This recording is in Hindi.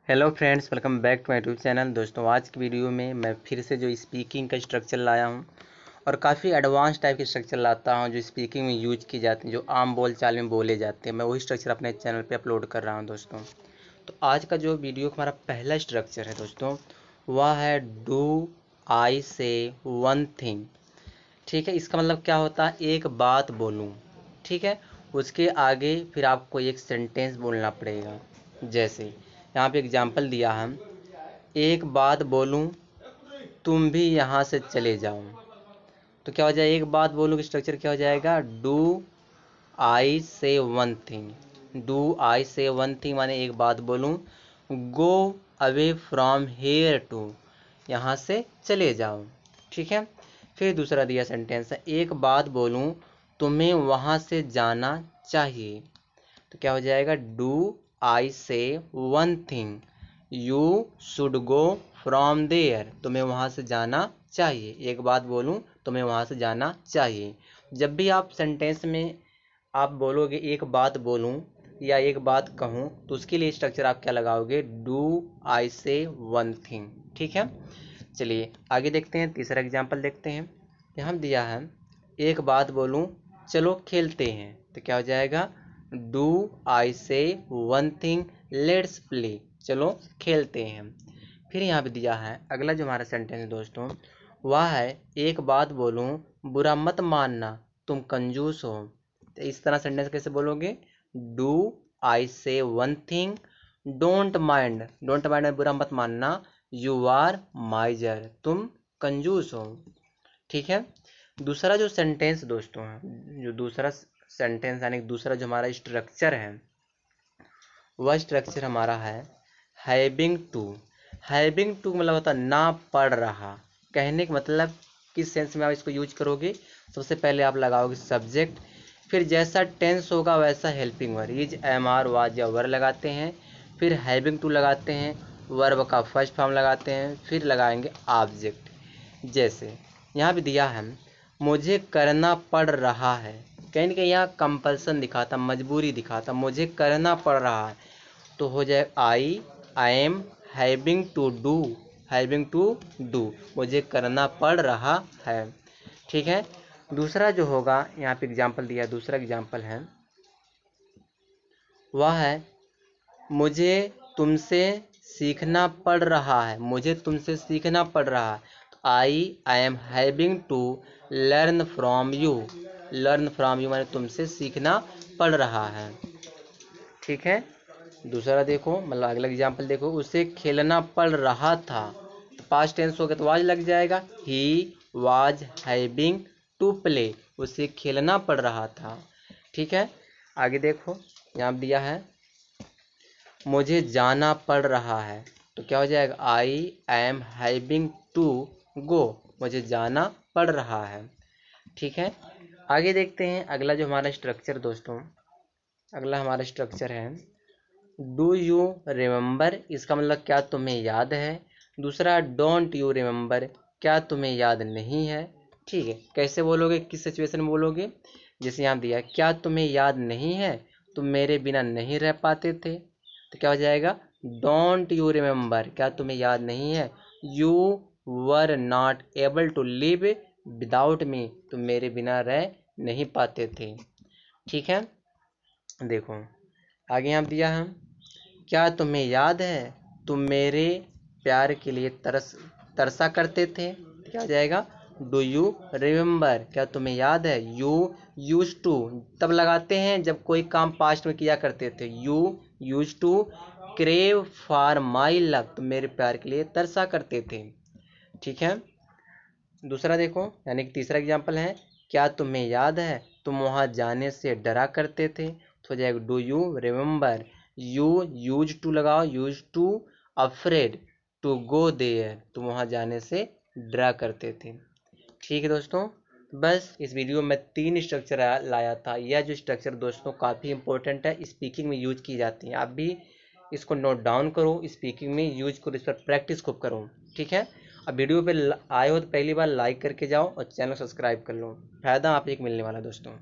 Hello friends, welcome back to my YouTube channel. दोस्तों, आज की वीडियो में मैं फिर से जो स्पीकिंग का स्ट्रक्चर लाया हूं और काफ़ी एडवांस टाइप के स्ट्रक्चर लाता हूं जो स्पीकिंग में यूज की जाती हैं, जो आम बोल चाल में बोले जाते हैं। मैं वही स्ट्रक्चर अपने चैनल पे अपलोड कर रहा हूं दोस्तों। तो आज का जो वीडियो हमारा पहला स्ट्रक्चर है दोस्तों, वह है do I say one thing. ठीक है, इसका मतलब क्या होता है, एक बात बोलूँ। ठीक है, उसके आगे फिर आपको एक सेंटेंस बोलना पड़ेगा। जैसे यहाँ पे एग्जाम्पल दिया है, एक बात बोलूं तुम भी यहाँ से चले जाओ। तो क्या हो जाएगा, एक बात बोलूं का स्ट्रक्चर क्या हो जाएगा, do I say one thing. Do I say one thing माने एक बात बोलूं, go away from here to, यहाँ से चले जाओ। ठीक है, फिर दूसरा दिया सेंटेंस है, एक बात बोलूं तुम्हें वहाँ से जाना चाहिए। तो क्या हो जाएगा, do I say one thing, you should go from there, तुम्हें वहाँ से जाना चाहिए। एक बात बोलूँ तुम्हें वहाँ से जाना चाहिए। जब भी आप सेंटेंस में आप बोलोगे एक बात बोलूँ या एक बात कहूँ, तो उसके लिए स्ट्रक्चर आप क्या लगाओगे, do I say one thing. ठीक है, चलिए आगे देखते हैं। तीसरा एग्जाम्पल देखते हैं। यहाँ दिया है, एक बात बोलूँ चलो खेलते हैं। तो क्या हो जाएगा, do I say one thing let's play, चलो खेलते हैं। फिर यहाँ पे दिया है अगला जो हमारा सेंटेंस है दोस्तों, वह है एक बात बोलूँ बुरा मत मानना तुम कंजूस हो। तो इस तरह सेंटेंस कैसे बोलोगे, do I say one thing don't mind, don't mind बुरा मत मानना, यू आर माइजर, तुम कंजूस हो। ठीक है, दूसरा जो सेंटेंस दोस्तों है, जो दूसरा सेंटेंस यानी दूसरा जो हमारा स्ट्रक्चर है, वह स्ट्रक्चर हमारा है हैविंग टू। हैविंग टू मतलब होता है ना पढ़ रहा। कहने का मतलब किस सेंस में आप इसको यूज करोगे, सबसे पहले आप लगाओगे सब्जेक्ट, फिर जैसा टेंस होगा वैसा helping verb, is am are was या वर लगाते हैं, फिर हैविंग टू लगाते हैं, वर्ब का फर्स्ट फॉर्म लगाते हैं, फिर लगाएंगे ऑब्जेक्ट। जैसे यहाँ भी दिया है, मुझे करना पड़ रहा है। कहीं ना कहीं यहाँ कंपल्सन दिखाता, मजबूरी दिखाता, मुझे करना पड़ रहा है। तो हो जाए I am having to do, having to do, मुझे करना पड़ रहा है। ठीक है, दूसरा जो होगा यहाँ पे एग्जाम्पल दिया, दूसरा एग्जाम्पल है वह है मुझे तुमसे सीखना पड़ रहा है, मुझे तुमसे सीखना पड़ रहा है। तो I am having to learn from you, learn from you मैंने तुमसे सीखना पड़ रहा है। ठीक है, दूसरा देखो, मतलब अगला एग्जाम्पल देखो, उसे खेलना पड़ रहा था। तो पास्ट टेंस हो गया तो वाज लग जाएगा, he was having to play, उसे खेलना पड़ रहा था। ठीक है, आगे देखो, यहाँ दिया है मुझे जाना पड़ रहा है। तो क्या हो जाएगा, I am having to go, मुझे जाना पड़ रहा है। ठीक है, आगे देखते हैं अगला जो हमारा स्ट्रक्चर दोस्तों, अगला हमारा स्ट्रक्चर है डू यू रिमेंबर। इसका मतलब क्या तुम्हें याद है। दूसरा डोंट यू रिमेंबर, क्या तुम्हें याद नहीं है। ठीक है, कैसे बोलोगे, किस सिचुएशन में बोलोगे, जैसे यहाँ दिया क्या तुम्हें याद नहीं है, तुम मेरे बिना नहीं रह पाते थे। तो क्या हो जाएगा, डोंट यू रिमेंबर, क्या तुम्हें याद नहीं है, you were not able to live without me, तुम मेरे बिना रह नहीं पाते थे। ठीक है, देखो आगे यहाँ दिया है, क्या तुम्हें याद है तुम मेरे प्यार के लिए तरसा करते थे। क्या हो जाएगा, डू यू रिमेंबर, क्या तुम्हें याद है, यू यूज टू तब लगाते हैं जब कोई काम पास्ट में किया करते थे, you use to crave for my love, तुम मेरे प्यार के लिए तरसा करते थे। ठीक है, दूसरा देखो, यानी कि तीसरा एग्जाम्पल है, क्या तुम्हें याद है तुम वहाँ जाने से डरा करते थे। तो हो जाएगा do you remember, you use to लगाओ, use to afraid to go there, तुम वहाँ जाने से डरा करते थे। ठीक है दोस्तों, बस इस वीडियो में 3 स्ट्रक्चर लाया था। यह जो स्ट्रक्चर दोस्तों काफ़ी इंपॉर्टेंट है, स्पीकिंग में यूज की जाती हैं। आप भी इसको नोट डाउन करो, स्पीकिंग में यूज करो, इस पर प्रैक्टिस खूब करो। ठीक है, अब वीडियो पे आए हो तो पहली बार लाइक करके जाओ और चैनल सब्सक्राइब कर लो, फ़ायदा आप एक मिलने वाला दोस्तों।